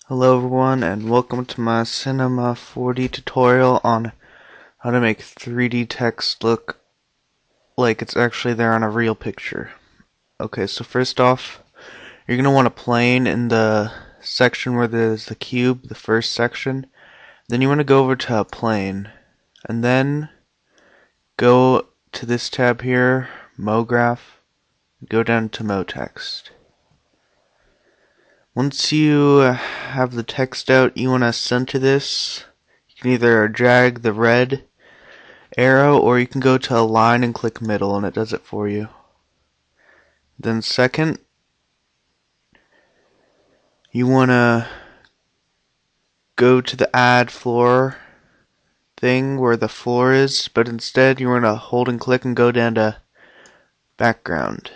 Hello everyone and welcome to my Cinema 4D tutorial on how to make 3D text look like it's actually there on a real picture. Okay, so first off, you're going to want a plane in the section where there's the cube, the first section. Then you want to go over to a plane and then go to this tab here, MoGraph, go down to MoText. Once you have the text out, you want to center this. You can either drag the red arrow or you can go to align and click middle and it does it for you. Then second, you want to go to the add floor thing where the floor is, but instead you want to hold and click and go down to background.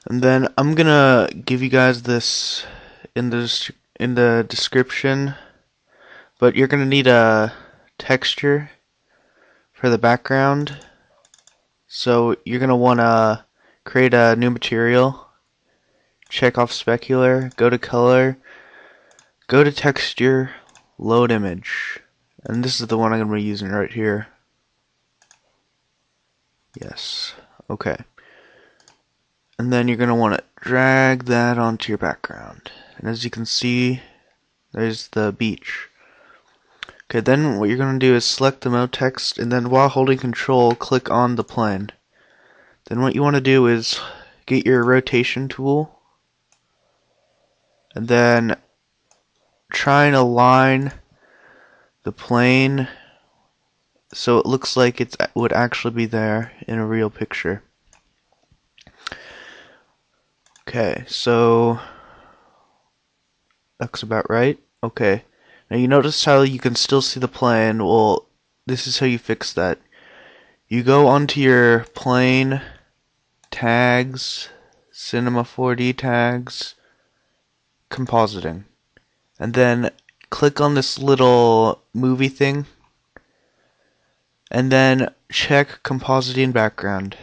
And then I'm gonna give you guys this in the description, but you're gonna need a texture for the background. So you're gonna wanna create a new material, check off specular, go to color, go to texture, load image, and this is the one I'm gonna be using right here. Yes, okay. And then you're going to want to drag that onto your background. And as you can see, there's the beach. Okay, then what you're going to do is select the mode text, and then while holding control, click on the plane. Then what you want to do is get your rotation tool, and then try and align the plane so it looks like it would actually be there in a real picture. Okay, so that's about right. Okay, now you notice how you can still see the plane. Well, this is how you fix that. You go onto your plane, tags, Cinema 4D tags, compositing, and then click on this little movie thing, and then check compositing background.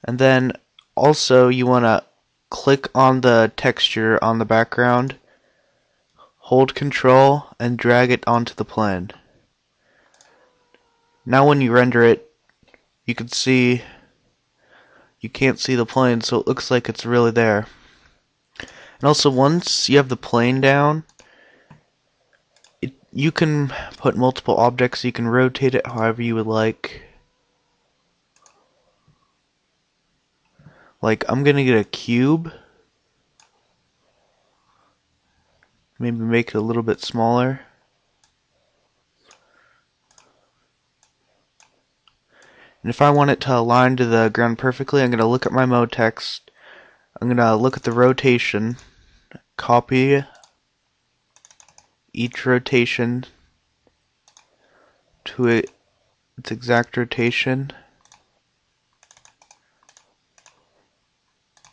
And then also you want to click on the texture on the background, hold control, and drag it onto the plane. Now when you render it, you can see you can't see the plane, so it looks like it's really there. And also once you have the plane down, you can put multiple objects, so you can rotate it however you would like. Like, I'm gonna get a cube. Maybe make it a little bit smaller. And if I want it to align to the ground perfectly, I'm gonna look at my mode text. I'm gonna look at the rotation, copy each rotation to its exact rotation.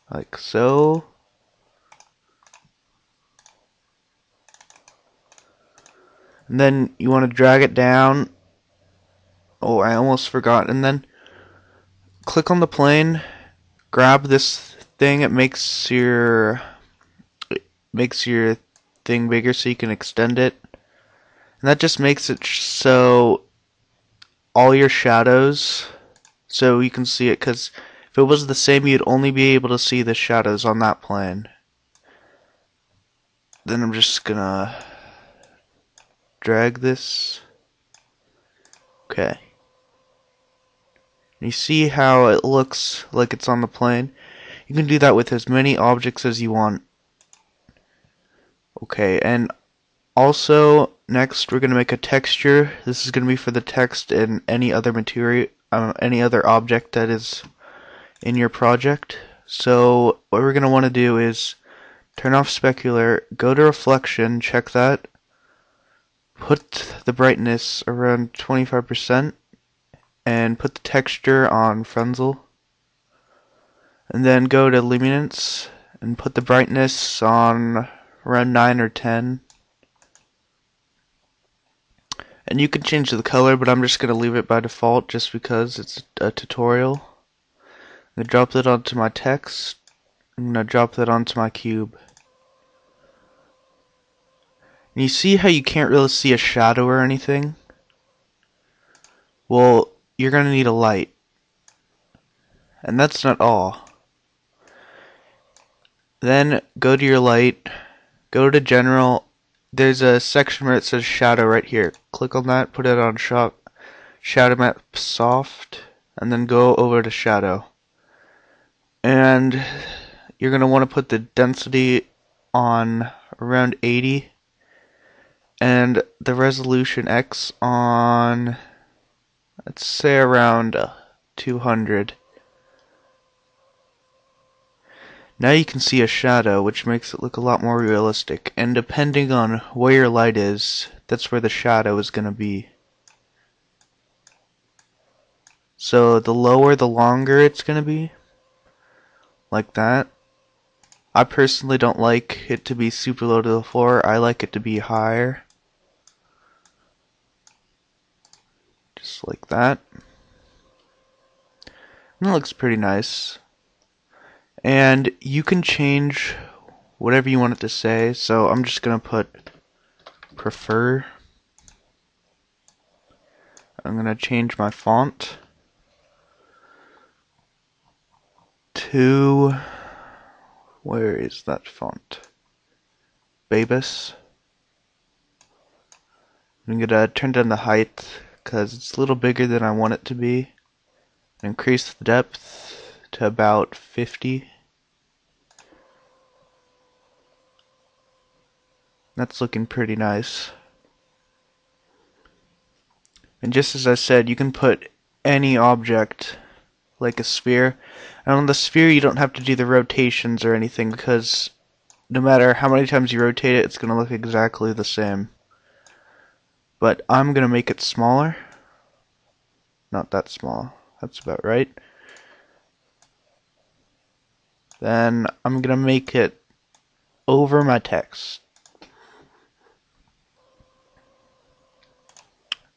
Like so. And then you want to drag it down. Oh, I almost forgot. And then click on the plane, grab this thing. It makes your thing bigger so you can extend it. And that just makes it so all your shadows, so you can see it, because if it was the same, you'd only be able to see the shadows on that plane. Then I'm just gonna drag this. Okay. You see how it looks like it's on the plane? You can do that with as many objects as you want. Okay, and also next we're gonna make a texture. This is gonna be for the text and any other material, any other object that is in your project. So what we're gonna want to do is turn off specular, go to reflection, check that, put the brightness around 25%, and put the texture on Frenzel, and then go to luminance and put the brightness on around 9 or 10. And you can change the color, but I'm just going to leave it by default just because it's a tutorial. I dropped it onto my text, I'm gonna drop that onto my cube. And you see how you can't really see a shadow or anything? Well, you're gonna need a light. And that's not all. Then go to your light, go to general. There's a section where it says shadow right here. Click on that, put it on shadow map soft, and then go over to shadow. And you're going to want to put the density on around 80 and the resolution X on, let's say, around 200. Now you can see a shadow, which makes it look a lot more realistic, and depending on where your light is, that's where the shadow is going to be. So the lower, the longer it's going to be, like that. I personally don't like it to be super low to the floor. I like it to be higher. Just like that. And it looks pretty nice. And you can change whatever you want it to say. So I'm just going to put prefer. I'm going to change my font to, where is that font? Babus. I'm going to turn down the height because it's a little bigger than I want it to be. Increase the depth to about 50. That's looking pretty nice. And just as I said, you can put any object, like a sphere. And on the sphere you don't have to do the rotations or anything, because no matter how many times you rotate it, it's going to look exactly the same. But I'm going to make it smaller. Not that small. That's about right. Then I'm going to make it over my text.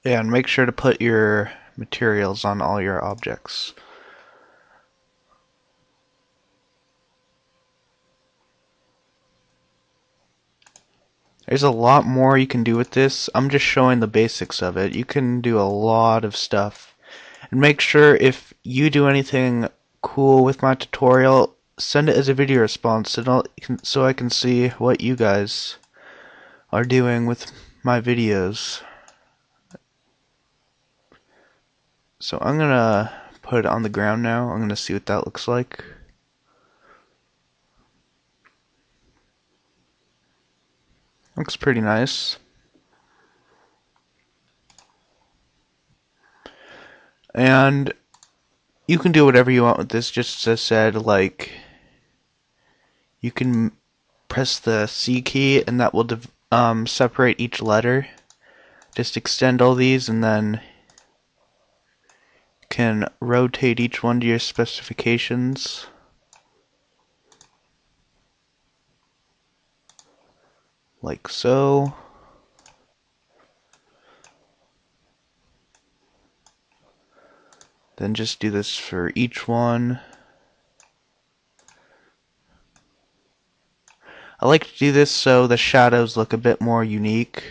Yeah, and make sure to put your materials on all your objects. There's a lot more you can do with this. I'm just showing the basics of it. You can do a lot of stuff. And make sure if you do anything cool with my tutorial, send it as a video response so I can see what you guys are doing with my videos. So I'm gonna put it on the ground now. I'm gonna see what that looks like. Looks pretty nice. And you can do whatever you want with this, just as I said, like you can press the C key and that will separate each letter. Just extend all these and then you can rotate each one to your specifications. Like so. Then just do this for each one. I like to do this so the shadows look a bit more unique,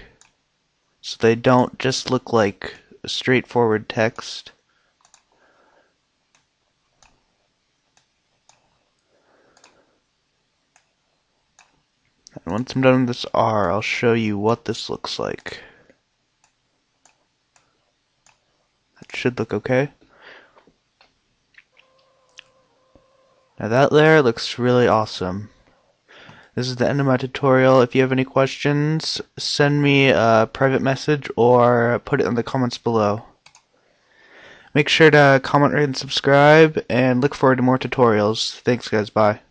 so they don't just look like straightforward text. And once I'm done with this R, I'll show you what this looks like. That should look okay. Now that there looks really awesome. This is the end of my tutorial. If you have any questions, send me a private message or put it in the comments below. Make sure to comment, rate, and subscribe, and look forward to more tutorials. Thanks guys, bye.